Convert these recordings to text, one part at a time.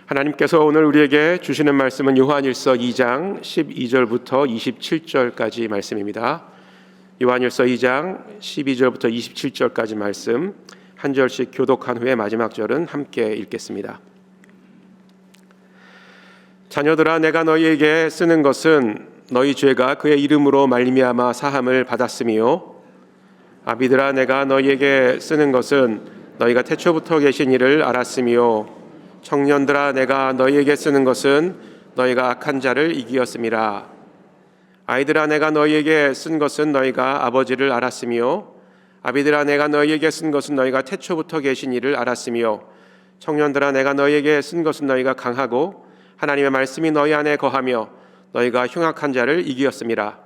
하나님께서 오늘 우리에게 주시는 말씀은 요한일서 2장 12절부터 27절까지 말씀입니다. 요한일서 2장 12절부터 27절까지 말씀 한 절씩 교독한 후에 마지막 절은 함께 읽겠습니다. 자녀들아, 내가 너희에게 쓰는 것은 너희 죄가 그의 이름으로 말미암아 사함을 받았으며, 아비들아, 내가 너희에게 쓰는 것은 너희가 태초부터 계신 이를 알았으며, 청년들아, 내가 너희에게 쓰는 것은 너희가 악한 자를 이기었음이라. 아이들아, 내가 너희에게 쓴 것은 너희가 아버지를 알았으며, 아비들아, 내가 너희에게 쓴 것은 너희가 태초부터 계신 이를 알았으며, 청년들아, 내가 너희에게 쓴 것은 너희가 강하고 하나님의 말씀이 너희 안에 거하며 너희가 흉악한 자를 이기었음이라.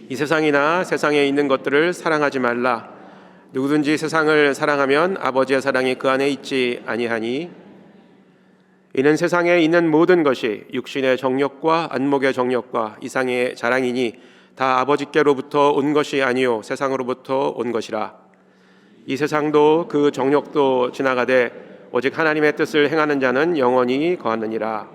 이 세상이나 세상에 있는 것들을 사랑하지 말라. 누구든지 세상을 사랑하면 아버지의 사랑이 그 안에 있지 아니하니, 이는 세상에 있는 모든 것이 육신의 정욕과 안목의 정욕과 이상의 자랑이니 다 아버지께로부터 온 것이 아니요 세상으로부터 온 것이라. 이 세상도 그 정욕도 지나가되 오직 하나님의 뜻을 행하는 자는 영원히 거하느니라.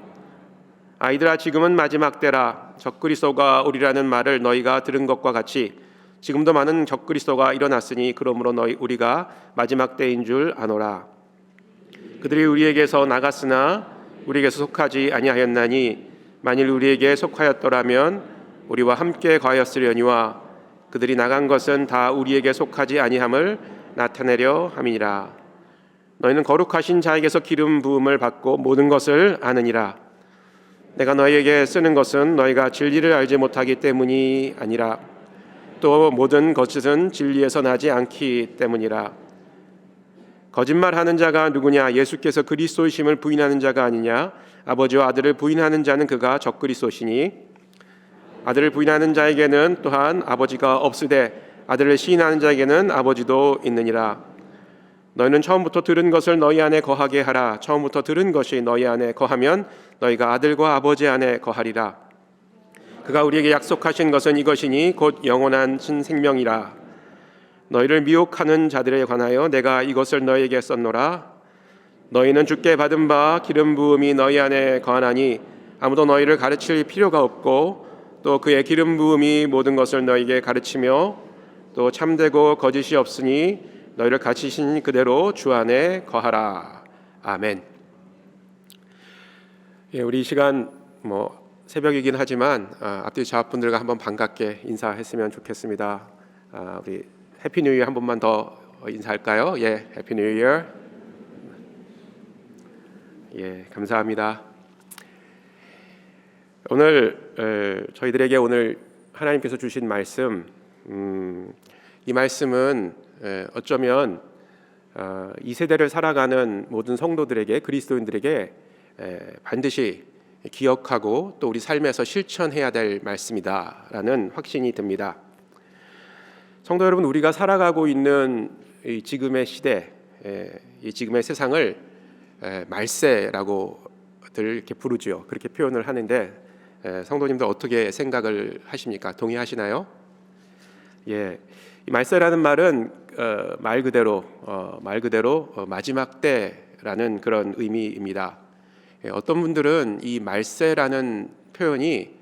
아이들아, 지금은 마지막 때라. 적그리스도가 오리라는 말을 너희가 들은 것과 같이 지금도 많은 적그리스도가 일어났으니 그러므로 우리가 마지막 때인 줄 아노라. 그들이 우리에게서 나갔으나 우리에게서 속하지 아니하였나니, 만일 우리에게 속하였더라면 우리와 함께 거하였으려니와 그들이 나간 것은 다 우리에게 속하지 아니함을 나타내려 함이니라. 너희는 거룩하신 자에게서 기름 부음을 받고 모든 것을 아느니라. 내가 너희에게 쓰는 것은 너희가 진리를 알지 못하기 때문이 아니라 또 모든 것은 진리에서 나지 않기 때문이라. 거짓말하는 자가 누구냐? 예수께서 그리스도이심을 부인하는 자가 아니냐? 아버지와 아들을 부인하는 자는 그가 적그리스도시니, 아들을 부인하는 자에게는 또한 아버지가 없으되 아들을 시인하는 자에게는 아버지도 있느니라. 너희는 처음부터 들은 것을 너희 안에 거하게 하라. 처음부터 들은 것이 너희 안에 거하면 너희가 아들과 아버지 안에 거하리라. 그가 우리에게 약속하신 것은 이것이니 곧 영원한 생명이라. 너희를 미혹하는 자들에 관하여 내가 이것을 너희에게 썼노라. 너희는 주께 받은 바 기름 부음이 너희 안에 거하나니 아무도 너희를 가르칠 필요가 없고, 또 그의 기름 부음이 모든 것을 너희에게 가르치며 또 참되고 거짓이 없으니 너희를 가르치신 그대로 주 안에 거하라. 아멘. 우리 이 시간 새벽이긴 하지만 앞뒤 좌우분들과 한번 반갑게 인사했으면 좋겠습니다. 우리 해피 뉴 이어 한 번만 더 인사할까요? 해피 뉴 이어. 감사합니다. 오늘 저희들에게 오늘 하나님께서 주신 말씀, 이 말씀은 어쩌면 이 세대를 살아가는 모든 성도들에게, 그리스도인들에게 반드시 기억하고 또 우리 삶에서 실천해야 될 말씀이다라는 확신이 듭니다. 성도 여러분, 우리가 살아가고 있는 이 지금의 시대, 이 지금의 세상을 말세라고들 이렇게 부르죠. 그렇게 표현을 하는데, 성도님들 어떻게 생각을 하십니까? 동의하시나요? 이 말세라는 말은 말 그대로 마지막 때라는 그런 의미입니다. 어떤 분들은 이 말세라는 표현이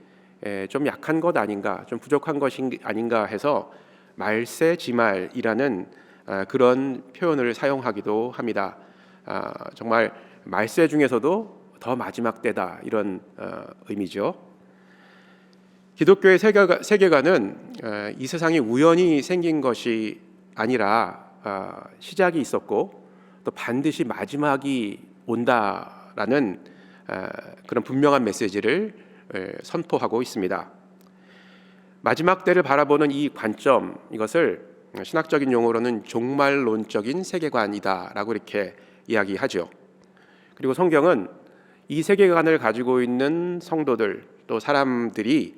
좀 약한 것 아닌가, 좀 부족한 것이 아닌가 해서 말세지말이라는 그런 표현을 사용하기도 합니다. 정말 말세 중에서도 더 마지막 때다, 이런 의미죠. 기독교의 세계관은 이 세상이 우연히 생긴 것이 아니라 시작이 있었고 또 반드시 마지막이 온다라는 그런 분명한 메시지를 선포하고 있습니다. 마지막 때를 바라보는 이 관점, 이것을 신학적인 용어로는 종말론적인 세계관이다라고 이렇게 이야기하죠. 그리고 성경은 이 세계관을 가지고 있는 성도들, 또 사람들이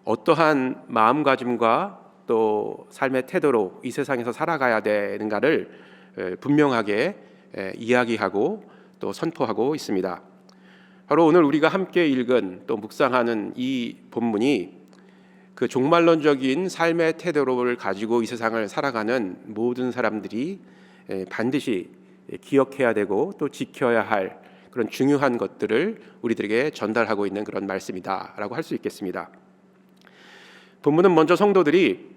어떠한 마음가짐과 또 삶의 태도로 이 세상에서 살아가야 되는가를 분명하게 이야기하고 또 선포하고 있습니다. 바로 오늘 우리가 함께 읽은 또 묵상하는 이 본문이 그 종말론적인 삶의 태도를 가지고 이 세상을 살아가는 모든 사람들이 반드시 기억해야 되고 또 지켜야 할 그런 중요한 것들을 우리들에게 전달하고 있는 그런 말씀이다라고 할 수 있겠습니다. 본문은 먼저 성도들이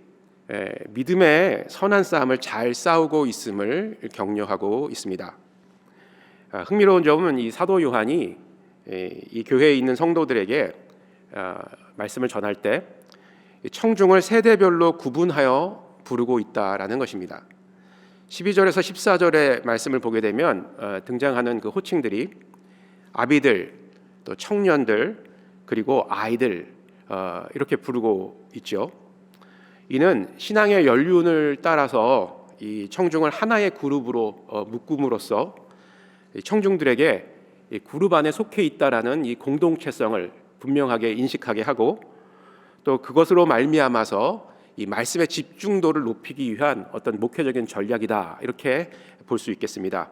믿음의 선한 싸움을 잘 싸우고 있음을 격려하고 있습니다. 흥미로운 점은 이 사도 요한이 이 교회에 있는 성도들에게 말씀을 전할 때 청중을 세대별로 구분하여 부르고 있다라는 것입니다. 12절에서 14절의 말씀을 보게 되면 등장하는 그 호칭들이 아비들, 또 청년들, 그리고 아이들 이렇게 부르고 있죠. 이는 신앙의 연륜을 따라서 이 청중을 하나의 그룹으로 묶음으로써 청중들에게 그룹 안에 속해 있다라는 이 공동체성을 분명하게 인식하게 하고, 또 그것으로 말미암아서 이 말씀의 집중도를 높이기 위한 어떤 목회적인 전략이다, 이렇게 볼 수 있겠습니다.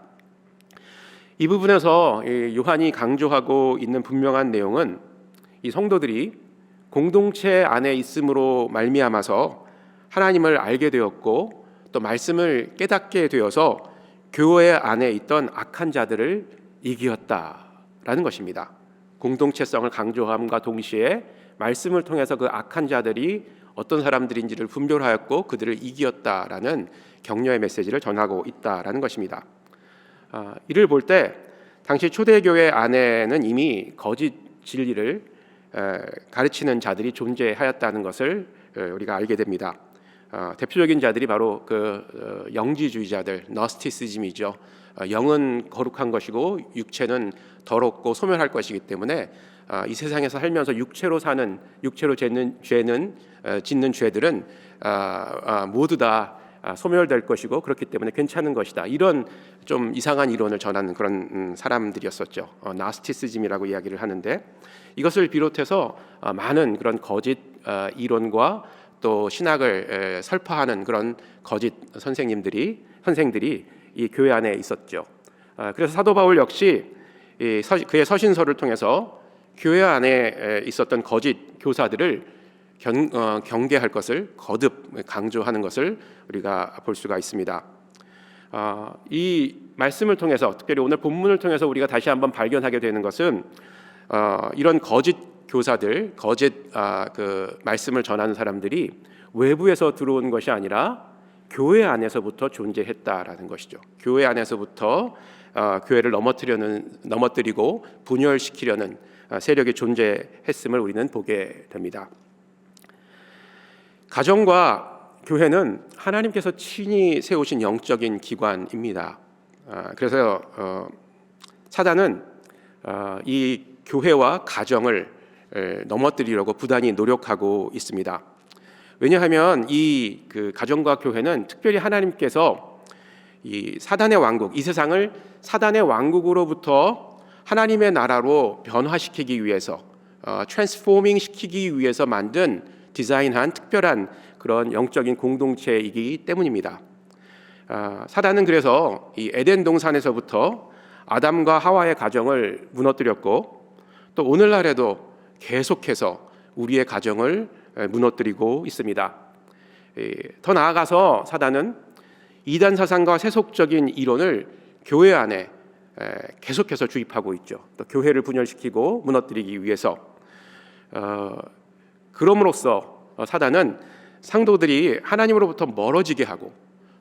이 부분에서 요한이 강조하고 있는 분명한 내용은 이 성도들이 공동체 안에 있음으로 말미암아서 하나님을 알게 되었고, 또 말씀을 깨닫게 되어서 교회 안에 있던 악한 자들을 이기었다라는 것입니다. 공동체성을 강조함과 동시에 말씀을 통해서 그 악한 자들이 어떤 사람들인지를 분별하였고 그들을 이기었다라는 격려의 메시지를 전하고 있다라는 것입니다. 이를 볼 때 당시 초대교회 안에는 이미 거짓 진리를 가르치는 자들이 존재하였다는 것을 우리가 알게 됩니다. 대표적인 자들이 바로 그 영지주의자들, 너스티시즘이죠. 영은 거룩한 것이고 육체는 더럽고 소멸할 것이기 때문에 이 세상에서 살면서 육체로 짓는 죄들은 모두 다 소멸될 것이고, 그렇기 때문에 괜찮은 것이다, 이런 좀 이상한 이론을 전하는 그런 사람들이었었죠. 나스티시즘이라고 이야기를 하는데, 이것을 비롯해서 많은 그런 거짓 이론과 또 신학을 설파하는 그런 거짓 선생들이 이 교회 안에 있었죠. 그래서 사도 바울 역시 그의 서신서를 통해서 교회 안에 있었던 거짓 교사들을 경계할 것을 거듭 강조하는 것을 우리가 볼 수가 있습니다. 이 말씀을 통해서, 특별히 오늘 본문을 통해서 우리가 다시 한번 발견하게 되는 것은 이런 거짓 교사들, 거짓 그 말씀을 전하는 사람들이 외부에서 들어온 것이 아니라 교회 안에서부터 존재했다라는 것이죠. 교회 안에서부터 교회를 넘어뜨리고 분열시키려는 세력이 존재했음을 우리는 보게 됩니다. 가정과 교회는 하나님께서 친히 세우신 영적인 기관입니다. 그래서 사단은 이 교회와 가정을 넘어뜨리려고 부단히 노력하고 있습니다. 왜냐하면 이 그 가정과 교회는 특별히 하나님께서 이 사단의 왕국, 이 세상을 사단의 왕국으로부터 하나님의 나라로 변화시키기 위해서, 트랜스포밍 시키기 위해서 만든 디자인한 특별한 그런 영적인 공동체이기 때문입니다. 사단은 그래서 이 에덴 동산에서부터 아담과 하와의 가정을 무너뜨렸고, 또 오늘날에도 계속해서 우리의 가정을 무너뜨리고 있습니다. 더 나아가서 사단은 이단 사상과 세속적인 이론을 교회 안에 계속해서 주입하고 있죠. 또 교회를 분열시키고 무너뜨리기 위해서. 그럼으로써 사단은 상도들이 하나님으로부터 멀어지게 하고,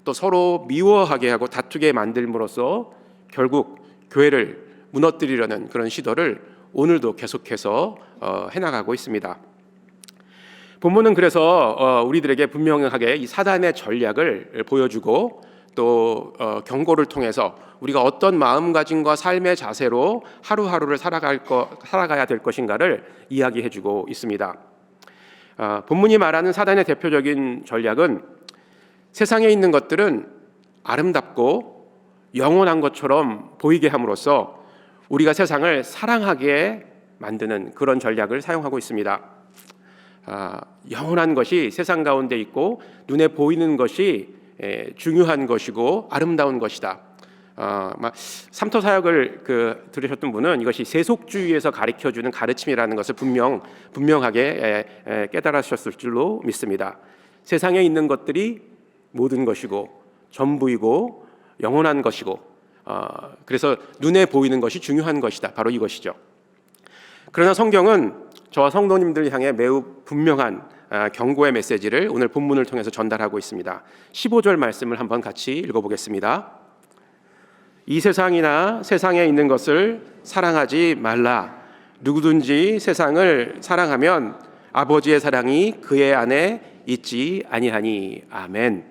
또 서로 미워하게 하고 다투게 만들므로써 결국 교회를 무너뜨리려는 그런 시도를 오늘도 계속해서 해나가고 있습니다. 본문은 그래서 우리들에게 분명하게 이 사단의 전략을 보여주고, 또 경고를 통해서 우리가 어떤 마음가짐과 삶의 자세로 하루하루를 살아가야 될 것인가를 이야기해주고 있습니다. 본문이 말하는 사단의 대표적인 전략은 세상에 있는 것들은 아름답고 영원한 것처럼 보이게 함으로써 우리가 세상을 사랑하게 만드는 그런 전략을 사용하고 있습니다. 영원한 것이 세상 가운데 있고 눈에 보이는 것이 중요한 것이고 아름다운 것이다. 삼터 사역을 들으셨던 분은 이것이 세속주의에서 가르쳐주는 가르침이라는 것을 분명하게 깨달으셨을 줄로 믿습니다. 세상에 있는 것들이 모든 것이고 전부이고 영원한 것이고, 그래서 눈에 보이는 것이 중요한 것이다. 바로 이것이죠. 그러나 성경은 저와 성도님들 향해 매우 분명한 경고의 메시지를 오늘 본문을 통해서 전달하고 있습니다. 15절 말씀을 한번 같이 읽어보겠습니다. 이 세상이나 세상에 있는 것을 사랑하지 말라. 누구든지 세상을 사랑하면 아버지의 사랑이 그의 안에 있지 아니하니. 아멘.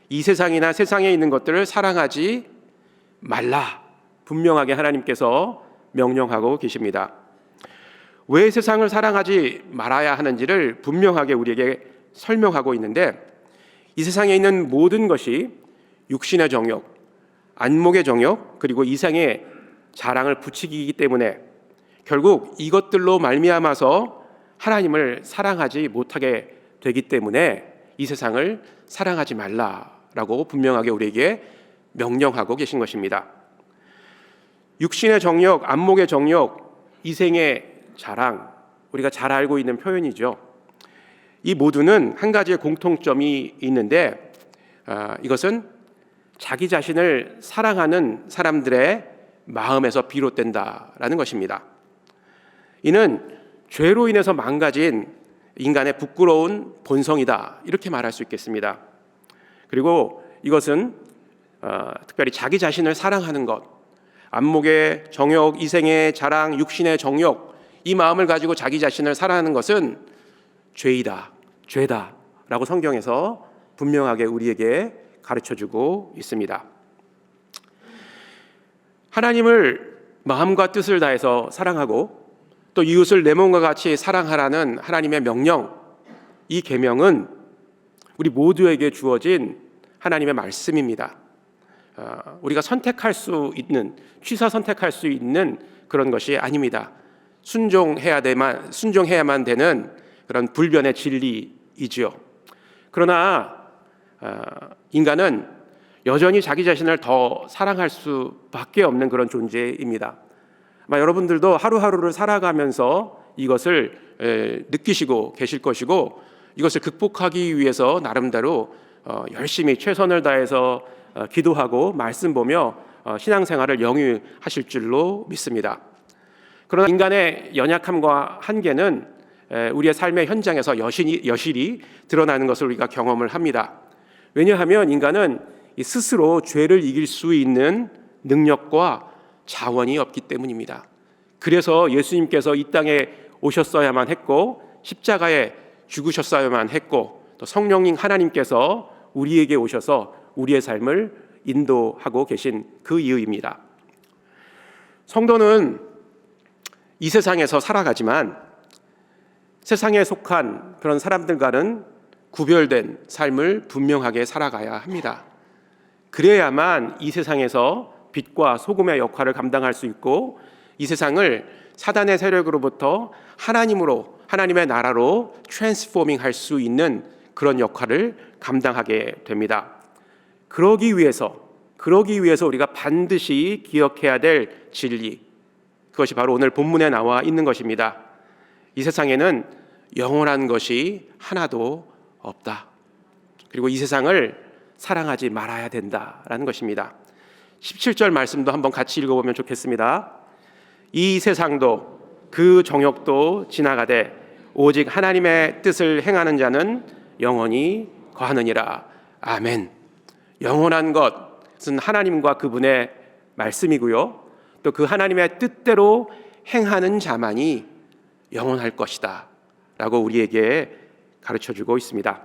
이 세상이나 세상에 있는 것들을 사랑하지 말라. 분명하게 하나님께서 명령하고 계십니다. 왜 세상을 사랑하지 말아야 하는지를 분명하게 우리에게 설명하고 있는데, 이 세상에 있는 모든 것이 육신의 정욕, 안목의 정욕, 그리고 이생의 자랑을 부추기기 때문에 결국 이것들로 말미암아서 하나님을 사랑하지 못하게 되기 때문에 이 세상을 사랑하지 말라라고 분명하게 우리에게 명령하고 계신 것입니다. 육신의 정욕, 안목의 정욕, 이생의 자랑, 우리가 잘 알고 있는 표현이죠. 이 모두는 한 가지의 공통점이 있는데, 이것은 자기 자신을 사랑하는 사람들의 마음에서 비롯된다라는 것입니다. 이는 죄로 인해서 망가진 인간의 부끄러운 본성이다, 이렇게 말할 수 있겠습니다. 그리고 이것은 특별히 자기 자신을 사랑하는 것, 안목의 정욕, 이생의 자랑, 육신의 정욕, 이 마음을 가지고 자기 자신을 사랑하는 것은 죄이다, 죄다라고 성경에서 분명하게 우리에게 가르쳐주고 있습니다. 하나님을 마음과 뜻을 다해서 사랑하고 또 이웃을 내 몸과 같이 사랑하라는 하나님의 명령, 이 계명은 우리 모두에게 주어진 하나님의 말씀입니다. 우리가 선택할 수 있는, 취사 선택할 수 있는 그런 것이 아닙니다. 순종해야만 되는 그런 불변의 진리이지요. 그러나 인간은 여전히 자기 자신을 더 사랑할 수밖에 없는 그런 존재입니다. 아마 여러분들도 하루하루를 살아가면서 이것을 느끼시고 계실 것이고, 이것을 극복하기 위해서 나름대로 열심히 최선을 다해서 기도하고 말씀 보며 신앙생활을 영위하실 줄로 믿습니다. 그러나 인간의 연약함과 한계는 우리의 삶의 현장에서 여실히 드러나는 것을 우리가 경험을 합니다. 왜냐하면 인간은 스스로 죄를 이길 수 있는 능력과 자원이 없기 때문입니다. 그래서 예수님께서 이 땅에 오셨어야만 했고, 십자가에 죽으셨어야만 했고, 또 성령님 하나님께서 우리에게 오셔서 우리의 삶을 인도하고 계신 그 이유입니다. 성도는 이 세상에서 살아가지만 세상에 속한 그런 사람들과는 구별된 삶을 분명하게 살아가야 합니다. 그래야만 이 세상에서 빛과 소금의 역할을 감당할 수 있고, 이 세상을 사단의 세력으로부터 하나님으로, 하나님의 나라로 트랜스포밍 할 수 있는 그런 역할을 감당하게 됩니다. 그러기 위해서 우리가 반드시 기억해야 될 진리, 그것이 바로 오늘 본문에 나와 있는 것입니다. 이 세상에는 영원한 것이 하나도 없다. 그리고 이 세상을 사랑하지 말아야 된다라는 것입니다. 17절 말씀도 한번 같이 읽어보면 좋겠습니다. 이 세상도 그 정욕도 지나가되 오직 하나님의 뜻을 행하는 자는 영원히 거하느니라. 아멘. 영원한 것은 하나님과 그분의 말씀이고요, 또 그 하나님의 뜻대로 행하는 자만이 영원할 것이다 라고 우리에게 가르쳐주고 있습니다.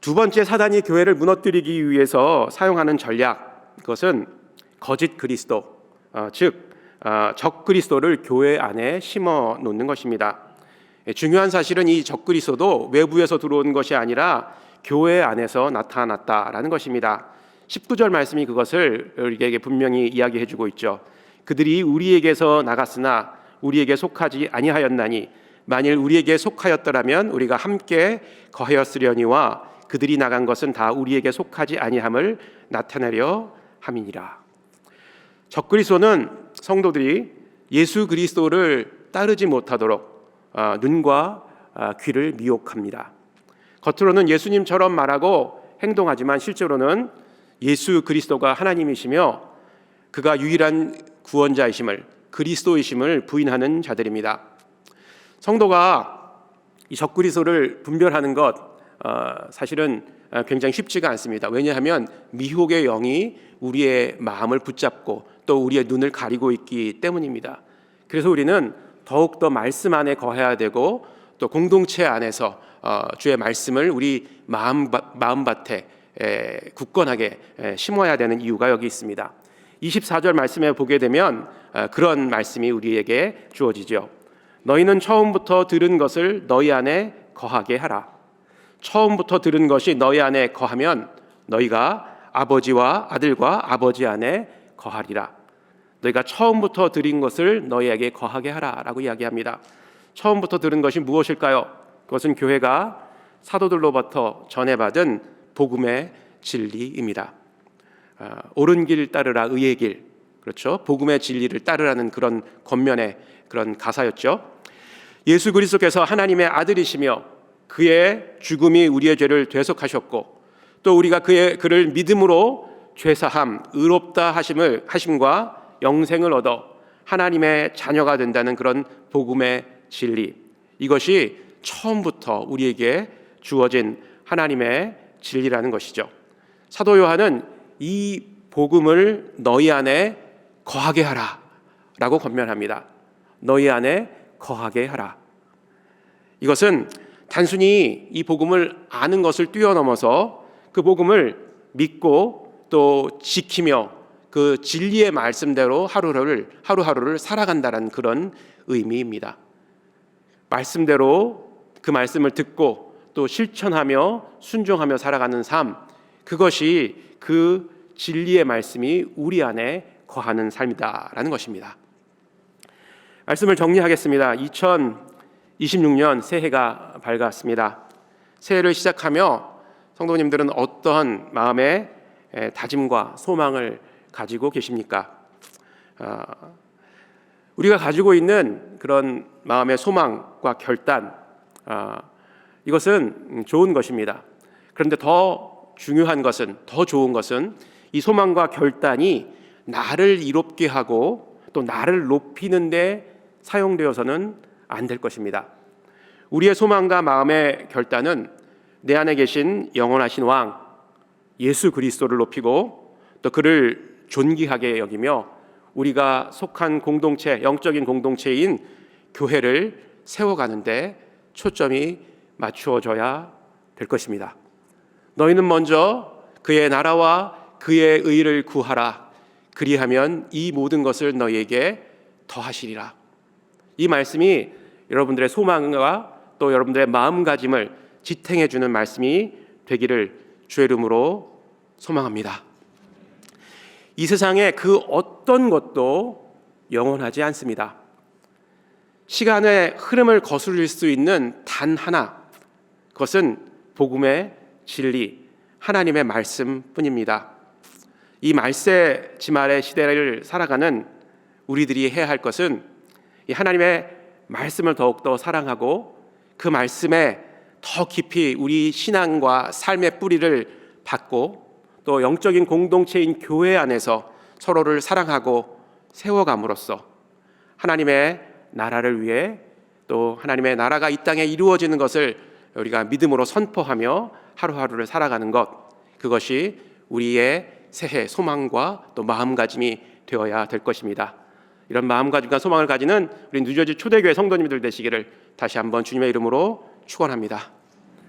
두 번째, 사단이 교회를 무너뜨리기 위해서 사용하는 전략, 그것은 거짓 그리스도, 즉 적 그리스도를 교회 안에 심어 놓는 것입니다. 중요한 사실은 이 적 그리스도도 외부에서 들어온 것이 아니라 교회 안에서 나타났다라는 것입니다. 19절 말씀이 그것을 우리에게 분명히 이야기해 주고 있죠. 그들이 우리에게서 나갔으나 우리에게 속하지 아니하였나니 만일 우리에게 속하였더라면 우리가 함께 거하였으려니와 그들이 나간 것은 다 우리에게 속하지 아니함을 나타내려 함이니라. 적그리스도는 성도들이 예수 그리스도를 따르지 못하도록 눈과 귀를 미혹합니다. 겉으로는 예수님처럼 말하고 행동하지만 실제로는 예수 그리스도가 하나님이시며 그가 유일한 구원자이심을, 그리스도이심을 부인하는 자들입니다. 성도가 이 적그리스도를 분별하는 것 사실은 굉장히 쉽지가 않습니다. 왜냐하면 미혹의 영이 우리의 마음을 붙잡고 또 우리의 눈을 가리고 있기 때문입니다. 그래서 우리는 더욱더 말씀 안에 거해야 되고 또 공동체 안에서 주의 말씀을 우리 마음밭에 굳건하게 심어야 되는 이유가 여기 있습니다. 24절 말씀에 보게 되면 그런 말씀이 우리에게 주어지죠. 너희는 처음부터 들은 것을 너희 안에 거하게 하라. 처음부터 들은 것이 너희 안에 거하면 너희가 아버지와 아들과 아버지 안에 거하리라. 너희가 처음부터 들은 것을 너희에게 거하게 하라 라고 이야기합니다. 처음부터 들은 것이 무엇일까요? 그것은 교회가 사도들로부터 전해받은 복음의 진리입니다. 옳은 길 따르라, 의의 길, 그렇죠? 복음의 진리를 따르라는 그런 권면의 그런 가사였죠. 예수 그리스도께서 하나님의 아들이시며 그의 죽음이 우리의 죄를 대속하셨고 또 우리가 그를 믿음으로 죄사함, 의롭다 하심과 영생을 얻어 하나님의 자녀가 된다는 그런 복음의 진리, 이것이 처음부터 우리에게 주어진 하나님의 진리라는 것이죠. 사도 요한은 이 복음을 너희 안에 거하게 하라 라고 권면합니다. 너희 안에 거하게 하라. 이것은 단순히 이 복음을 아는 것을 뛰어넘어서 그 복음을 믿고 또 지키며 그 진리의 말씀대로 하루하루를 살아간다는 그런 의미입니다. 말씀대로 그 말씀을 듣고 또 실천하며 순종하며 살아가는 삶, 그것이 그 진리의 말씀이 우리 안에 거하는 삶이다라는 것입니다. 말씀을 정리하겠습니다. 2026년 새해가 밝았습니다. 새해를 시작하며 성도님들은 어떠한 마음의 다짐과 소망을 가지고 계십니까? 우리가 가지고 있는 그런 마음의 소망과 결단, 이것은 좋은 것입니다. 그런데 더 중요한 것은, 더 좋은 것은 이 소망과 결단이 나를 이롭게 하고 또 나를 높이는 데 사용되어서는 안 될 것입니다. 우리의 소망과 마음의 결단은 내 안에 계신 영원하신 왕 예수 그리스도를 높이고 또 그를 존귀하게 여기며 우리가 속한 공동체, 영적인 공동체인 교회를 세워가는데 초점이 맞추어져야 될 것입니다. 너희는 먼저 그의 나라와 그의 의를 구하라. 그리하면 이 모든 것을 너희에게 더하시리라. 이 말씀이 여러분들의 소망과 또 여러분들의 마음가짐을 지탱해 주는 말씀이 되기를 주의 이름으로 소망합니다. 이 세상에 그 어떤 것도 영원하지 않습니다. 시간의 흐름을 거스릴 수 있는 단 하나, 그것은 복음의 진리, 하나님의 말씀뿐입니다. 이 말세 지말의 시대를 살아가는 우리들이 해야 할 것은 이 하나님의 말씀을 더욱더 사랑하고 그 말씀에 더 깊이 우리 신앙과 삶의 뿌리를 받고 또 영적인 공동체인 교회 안에서 서로를 사랑하고 세워감으로써 하나님의 나라를 위해 또 하나님의 나라가 이 땅에 이루어지는 것을 우리가 믿음으로 선포하며 하루하루를 살아가는 것, 그것이 우리의 새해 소망과 또 마음가짐이 되어야 될 것입니다. 이런 마음가짐과 소망을 가지는 우리 뉴저지 초대교회 성도님들 되시기를 다시 한번 주님의 이름으로 축원합니다.